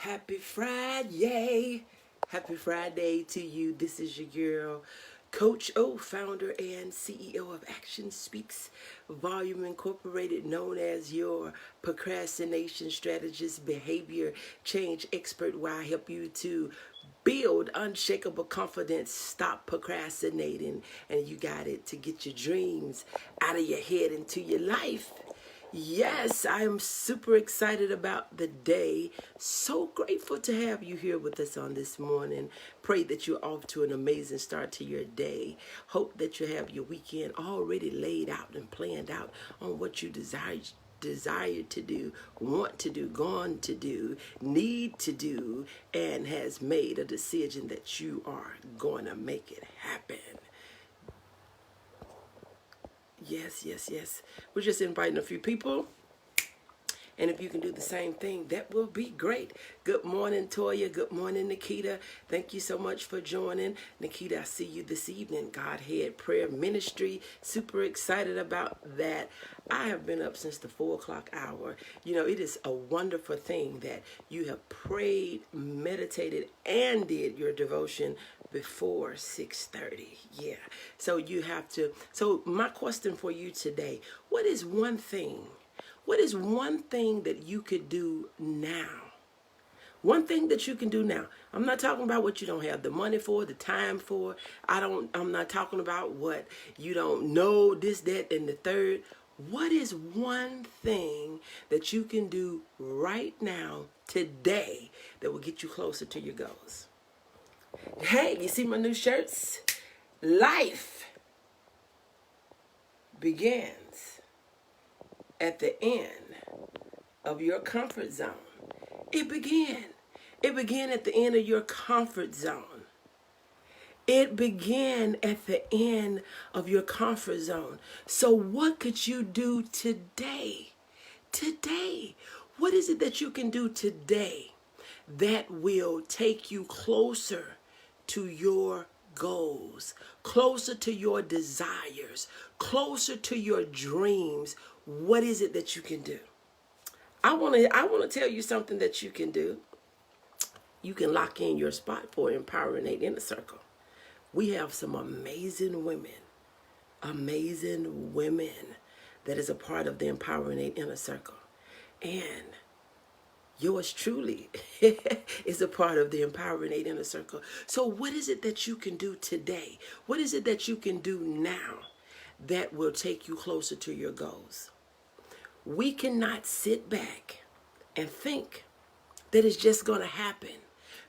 Happy Friday. Happy Friday to you. This is your girl, Coach O, founder and CEO of Action Speaks Volume Incorporated, known as your procrastination strategist, behavior change expert, where I help you to build unshakable confidence, stop procrastinating, and you got it, to get your dreams out of your head into your life. Yes, I am super excited about the day. So grateful to have you here with us on this morning. Pray that you're off to an amazing start to your day. Hope that you have your weekend already laid out and planned out on what you desire to do, want to do, going to do, need to do, and has made a decision that you are going to make it happen. Yes. We're just inviting a few people. And if you can do the same thing, that will be great. Good morning, Toya. Good morning, Nikita. Thank you so much for joining. Nikita, I see you this evening. Godhead Prayer Ministry. Super excited about that. I have been up since the 4 o'clock hour. You know, it is a wonderful thing that you have prayed, meditated, and did your devotion before 6:30. Yeah. So you have to. So my question for you today, what is one thing that you could do now? One thing that you can do now. I'm not talking about what you don't have the money for, the time for. I'm not talking about what you don't know, this, that, and the third. What is one thing that you can do right now, today, that will get you closer to your goals? Hey, you see my new shirts? Life begins at the end of your comfort zone. It began at the end of your comfort zone. It began at the end of your comfort zone. So what could you do today? Today, what is it that you can do today that will take you closer to your goals, closer to your desires, closer to your dreams? What is it that you can do? I want to tell you something that you can do. You can lock in your spot for Empowering 8 Inner Circle. We have some amazing women that is a part of the Empowering 8 Inner Circle. And yours truly is a part of the Empowering 8 Inner Circle. So what is it that you can do today? What is it that you can do now that will take you closer to your goals? We cannot sit back and think that it's just going to happen.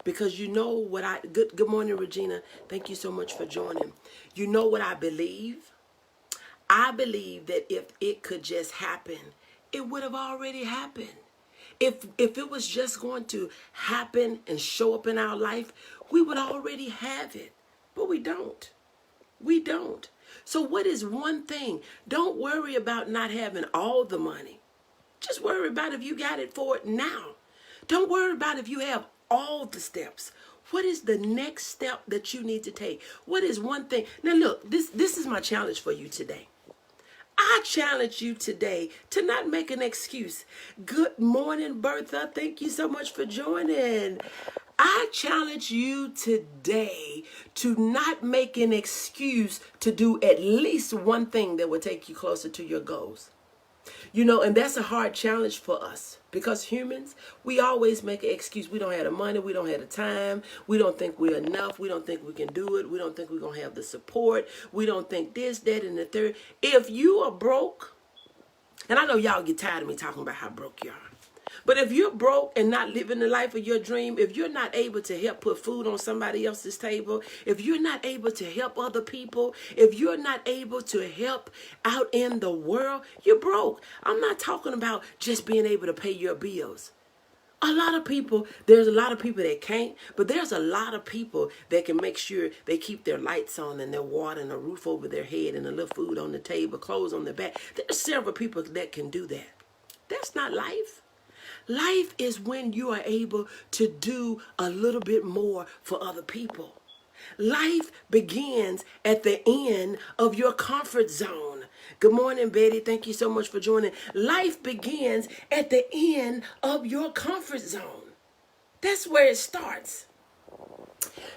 Because you know what good morning, Regina. Thank you so much for joining. You know what I believe? I believe that if it could just happen, it would have already happened. If it was just going to happen and show up in our life, we would already have it. But we don't. We don't. So what is one thing? Don't worry about not having all the money. Just worry about if you got it for it now. Don't worry about if you have all the steps. What is the next step that you need to take? What is one thing? Now look, this is my challenge for you today. I challenge you today to not make an excuse. Good morning, Bertha. Thank you so much for joining. I challenge you today to not make an excuse to do at least one thing that will take you closer to your goals. You know, and that's a hard challenge for us because humans, we always make an excuse. We don't have the money. We don't have the time. We don't think we're enough. We don't think we can do it. We don't think we're going to have the support. We don't think this, that, and the third. If you are broke, and I know y'all get tired of me talking about how broke you are. But if you're broke and not living the life of your dream, if you're not able to help put food on somebody else's table, if you're not able to help other people, if you're not able to help out in the world, you're broke. I'm not talking about just being able to pay your bills. There's a lot of people that can't, but there's a lot of people that can make sure they keep their lights on and their water and a roof over their head and a little food on the table, clothes on their back. There's several people that can do that. That's not life. Life is when you are able to do a little bit more for other people. Life begins at the end of your comfort zone. Good morning, Betty. Thank you so much for joining. Life begins at the end of your comfort zone. That's where it starts.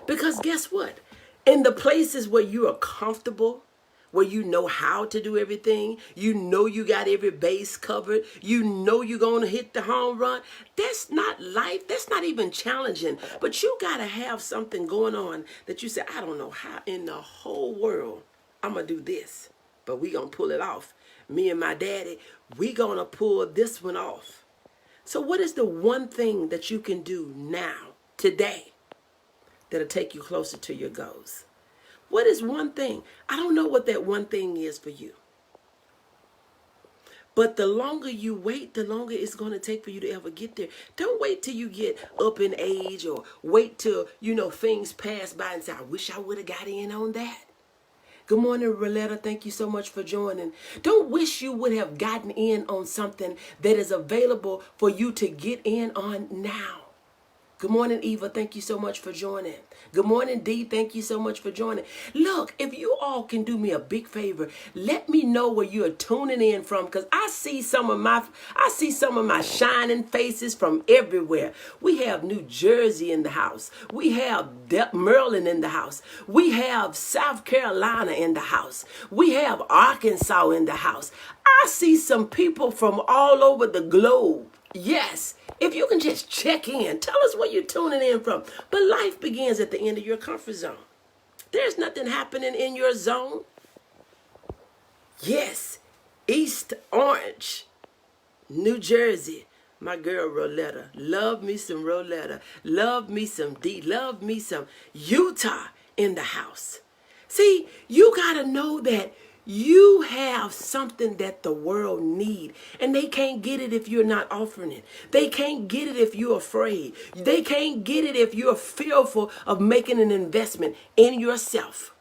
Because guess what? In the places where you are comfortable, where you know how to do everything, you know you got every base covered, you know you're going to hit the home run, that's not life. That's not even challenging. But you got to have something going on that you say, I don't know how in the whole world I'm going to do this, but we going to pull it off. Me and my daddy, we going to pull this one off. So what is the one thing that you can do now, today, that'll take you closer to your goals? What is one thing? I don't know what that one thing is for you. But the longer you wait, the longer it's going to take for you to ever get there. Don't wait till you get up in age or wait till, things pass by and say, I wish I would have got in on that. Good morning, Roletta. Thank you so much for joining. Don't wish you would have gotten in on something that is available for you to get in on now. Good morning, Eva. Thank you so much for joining. Good morning, Dee. Thank you so much for joining. Look, if you all can do me a big favor, let me know where you are tuning in from, because I see some of my shining faces from everywhere. We have New Jersey in the house. We have Maryland in the house. We have South Carolina in the house. We have Arkansas in the house. I see some people from all over the globe. Yes, if you can just check in, tell us where you're tuning in from. But life begins at the end of your comfort zone. There's nothing happening in your zone. Yes, East Orange, New Jersey. My girl Roletta. Love me some Roletta. Love me some D. Love me some Utah in the house. See, you got to know that you have something that the world need, and they can't get it if you're not offering it. They can't get it if you're afraid. They can't get it if you're fearful of making an investment in yourself,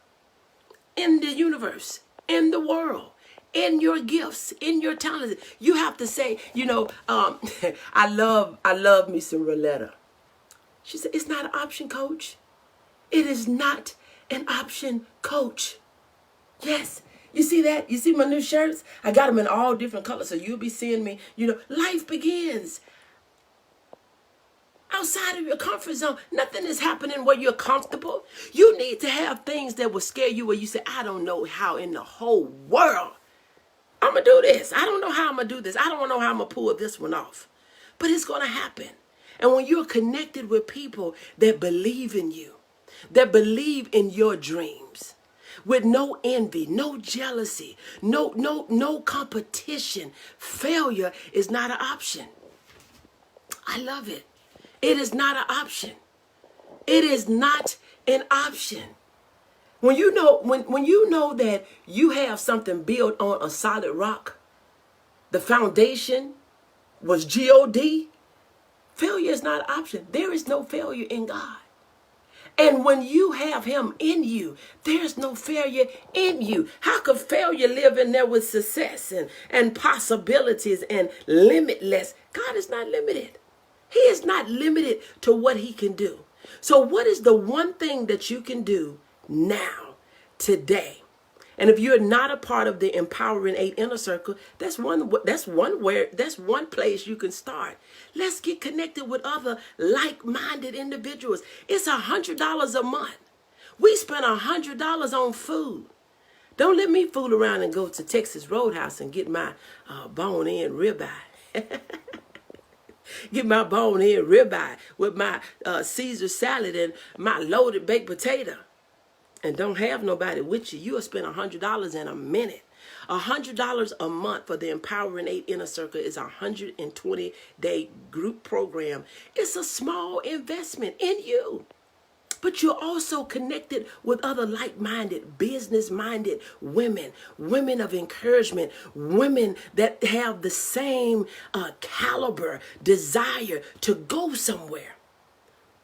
in the universe, in the world, in your gifts, in your talents. You have to say, I love me some Roletta. She said, it's not an option, coach. It is not an option, coach. Yes. You see that? You see my new shirts? I got them in all different colors, so you'll be seeing me. Life begins outside of your comfort zone. Nothing is happening where you're comfortable. You need to have things that will scare you, where you say, I don't know how in the whole world I'm going to do this. I don't know how I'm going to do this. I don't know how I'm going to pull this one off. But it's going to happen. And when you're connected with people that believe in you, that believe in your dreams, with no envy, no jealousy, no competition, failure is not an option. I love it. It is not an option. It is not an option. When you know that you have something built on a solid rock, the foundation was God, failure is not an option. There is no failure in God. And when you have him in you, there's no failure in you. How could failure live in there with success and possibilities and limitless? God is not limited. He is not limited to what he can do. So what is the one thing that you can do now, today? And if you're not a part of the Empowering 8 Inner Circle, that's one place you can start. Let's get connected with other like-minded individuals. It's $100 a month. We spend $100 on food. Don't let me fool around and go to Texas Roadhouse and get my bone-in ribeye. Get my bone-in ribeye with my Caesar salad and my loaded baked potato. And don't have nobody with you. You'll spend $100 in a minute. $100 a month for the Empowering 8 Inner Circle is a 120-day group program. It's a small investment in you. But you're also connected with other like-minded, business-minded women of encouragement, women that have the same caliber, desire to go somewhere.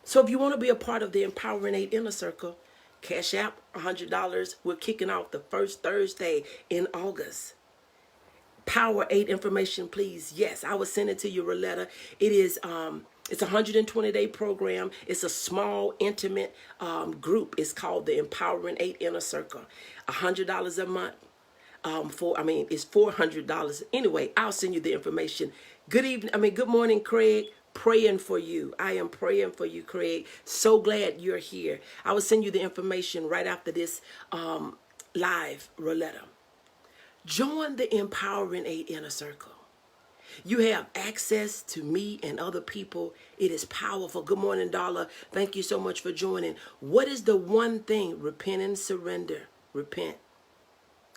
So if you want to be a part of the Empowering 8 Inner Circle, Cash App, $100. We're kicking off the first Thursday in August. Power 8 information, please. Yes, I will send it to you, Roletta. It is, it's a 120-day program. It's a small, intimate group. It's called the Empowering 8 Inner Circle. $100 a month. It's $400. Anyway, I'll send you the information. Good morning, Craig. praying for you. I am praying for you, Craig. So glad you're here. I will send you the information right after this live, Roletta. Join the Empowering 8 Inner Circle. You have access to me and other people. It is powerful. Good morning, Darla. Thank you so much for joining. What is the one thing? Repent and surrender. Repent.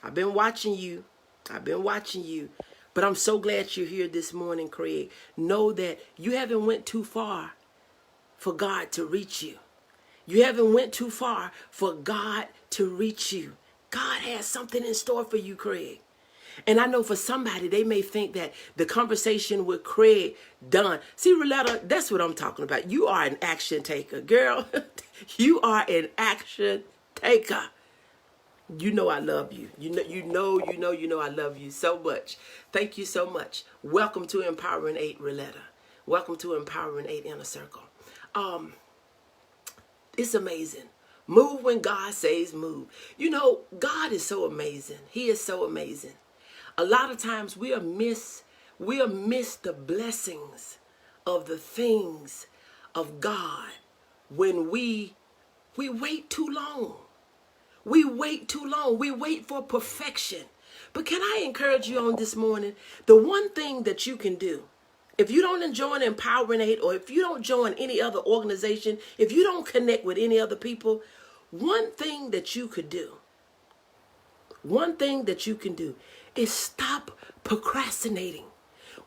I've been watching you. But I'm so glad you're here this morning, Craig. Know that you haven't went too far for God to reach you. You haven't went too far for God to reach you. God has something in store for you, Craig. And I know for somebody, they may think that the conversation with Craig done. See, Roletta, that's what I'm talking about. You are an action taker, girl. You are an action taker. You know I love you. You know I love you so much. Thank you so much. Welcome to Empowering 8, Roletta. Welcome to Empowering 8 Inner Circle. It's amazing. Move when God says move. You know, God is so amazing. He is so amazing. A lot of times we'll miss the blessings of the things of God when we wait too long. We wait too long. We wait for perfection. But can I encourage you on this morning? The one thing that you can do, if you don't join Empowering 8, or if you don't join any other organization, if you don't connect with any other people, one thing that you can do is stop procrastinating.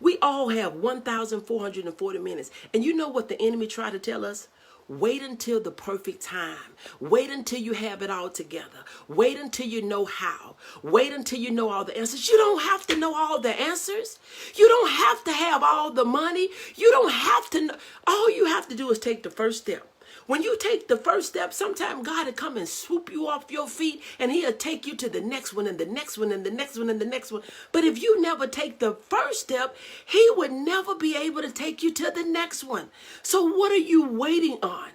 We all have 1,440 minutes. And you know what the enemy tried to tell us? Wait until the perfect time. Wait until you have it all together. Wait until you know how. Wait until you know all the answers. You don't have to know all the answers. You don't have to have all the money. You don't have to know. All you have to do is take the first step. When you take the first step, sometimes God will come and swoop you off your feet, and he'll take you to the next one and the next one and the next one and the next one. But if you never take the first step, he would never be able to take you to the next one. So what are you waiting on?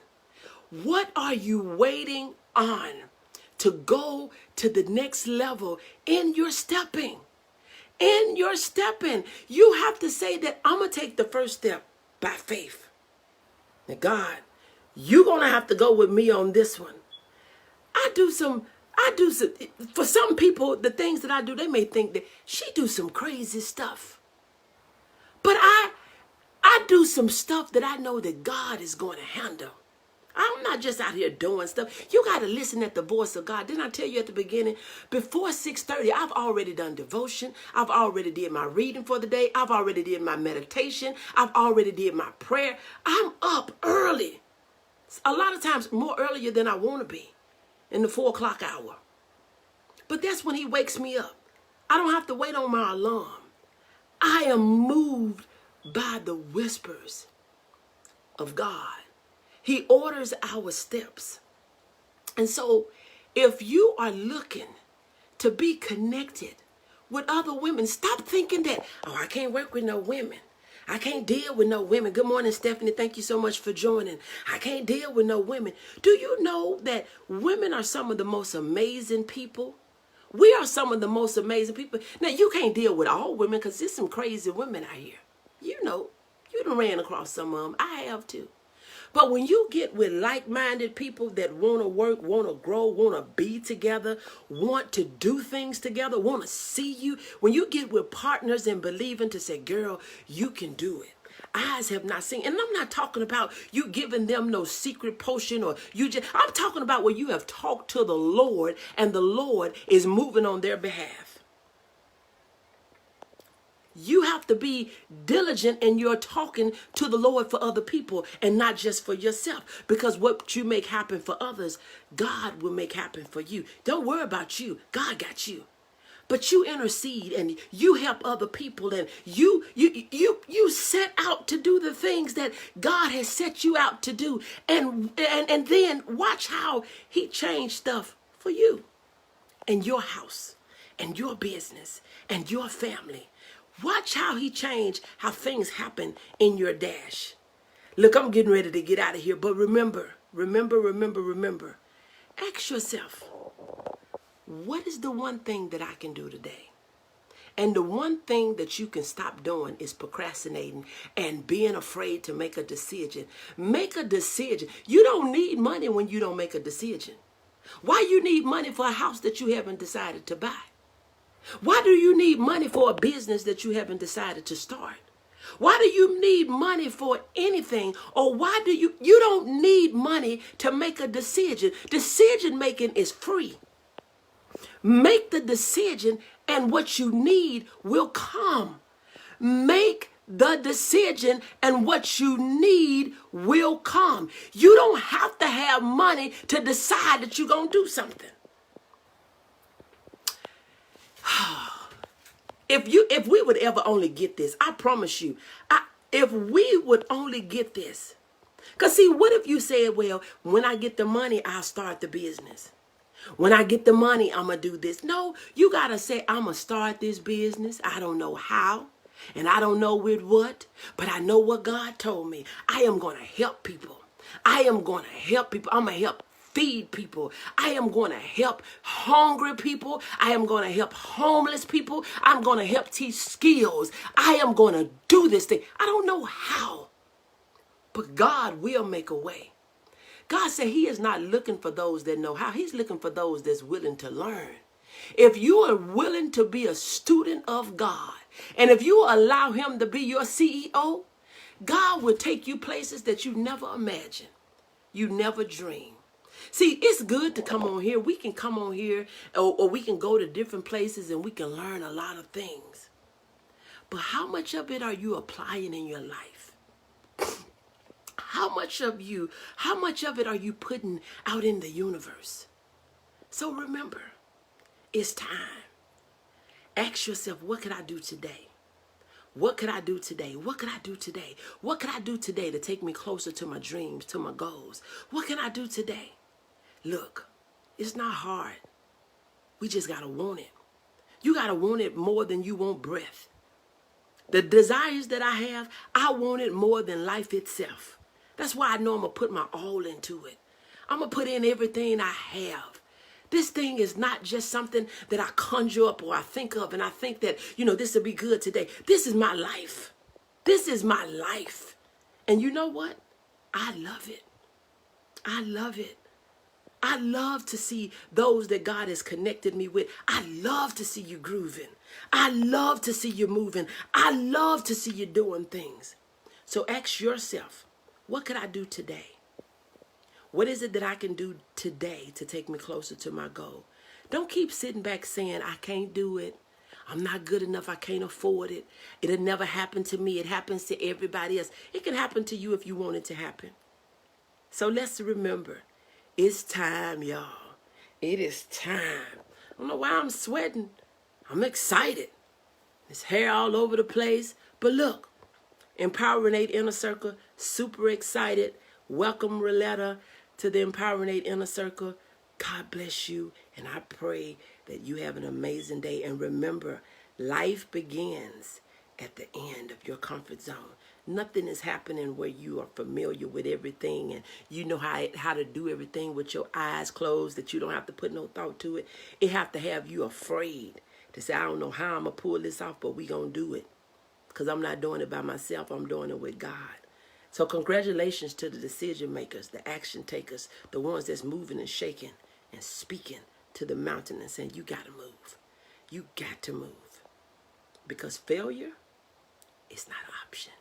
What are you waiting on to go to the next level in your stepping? In your stepping, you have to say that I'm going to take the first step by faith. Now, God, you're going to have to go with me on this one. For some people, the things that I do, they may think that she do some crazy stuff. But I do some stuff that I know that God is going to handle. I'm not just out here doing stuff. You got to listen at the voice of God. Didn't I tell you at the beginning? Before 6:30, I've already done devotion. I've already did my reading for the day. I've already did my meditation. I've already did my prayer. I'm up early. A lot of times more earlier than I want to be, in the 4 o'clock hour. But that's when he wakes me up. I don't have to wait on my alarm. I am moved by the whispers of God. He orders our steps. And so if you are looking to be connected with other women, stop thinking that, I can't work with no women. I can't deal with no women. Good morning, Stephanie. Thank you so much for joining. I can't deal with no women. Do you know that women are some of the most amazing people? We are some of the most amazing people. Now, you can't deal with all women because there's some crazy women out here. You know, you done ran across some of them. I have too. But when you get with like-minded people that want to work, want to grow, want to be together, want to do things together, want to see you, when you get with partners and believing to say, girl, you can do it. Eyes have not seen. And I'm not talking about you giving them no secret potion or I'm talking about where you have talked to the Lord and the Lord is moving on their behalf. You have to be diligent in your talking to the Lord for other people and not just for yourself. Because what you make happen for others, God will make happen for you. Don't worry about you. God got you. But you intercede and you help other people and you set out to do the things that God has set you out to do. And then watch how he changed stuff for you and your house and your business and your family. Watch how he changed how things happen in your dash. Look, I'm getting ready to get out of here. But remember. Ask yourself, what is the one thing that I can do today? And the one thing that you can stop doing is procrastinating and being afraid to make a decision. Make a decision. You don't need money when you don't make a decision. Why you need money for a house that you haven't decided to buy? Why do you need money for a business that you haven't decided to start? Why do you need money for anything? Or why do you don't need money to make a decision. Decision making is free. Make the decision and what you need will come. Make the decision and what you need will come. You don't have to have money to decide that you're going to do something. If we would ever only get this, I promise you, if we would only get this. Because see, what if you said, well, when I get the money, I'll start the business. When I get the money, I'm going to do this. No, you got to say, I'm going to start this business. I don't know how, and I don't know with what, but I know what God told me. I am going to help people. I am going to help people. I'm going to help feed people. I am going to help hungry people. I am going to help homeless people. I'm going to help teach skills. I am going to do this thing. I don't know how, but God will make a way. God said he is not looking for those that know how. He's looking for those that's willing to learn. If you are willing to be a student of God, and if you allow him to be your CEO, God will take you places that you never imagined, you never dreamed. See, it's good to come on here. We can come on here or we can go to different places and we can learn a lot of things. But how much of it are you applying in your life? How much of it are you putting out in the universe? So remember, it's time. Ask yourself, what could I do today? What could I do today? What could I do today? What could I do today to take me closer to my dreams, to my goals? What can I do today? Look, it's not hard. We just got to want it. You got to want it more than you want breath. The desires that I have, I want it more than life itself. That's why I know I'm going to put my all into it. I'm going to put in everything I have. This thing is not just something that I conjure up or I think of and I think that, this will be good today. This is my life. This is my life. And you know what? I love it. I love it. I love to see those that God has connected me with. I love to see you grooving. I love to see you moving. I love to see you doing things. So ask yourself, what could I do today? What is it that I can do today to take me closer to my goal? Don't keep sitting back saying, I can't do it. I'm not good enough. I can't afford it. It'll never happen to me. It happens to everybody else. It can happen to you if you want it to happen. So let's remember, it's time, y'all. It is time. I don't know why I'm sweating. I'm excited. There's hair all over the place. But look, Empowering 8 Inner Circle, super excited. Welcome, Roletta, to the Empowering 8 Inner Circle. God bless you, and I pray that you have an amazing day. And remember, life begins at the end of your comfort zone. Nothing is happening where you are familiar with everything and you know how to do everything with your eyes closed, that you don't have to put no thought to it. It have to have you afraid to say, I don't know how I'm going to pull this off, but we going to do it. Because I'm not doing it by myself. I'm doing it with God. So congratulations to the decision makers, the action takers, the ones that's moving and shaking and speaking to the mountain and saying, you got to move. You got to move. Because failure is not an option.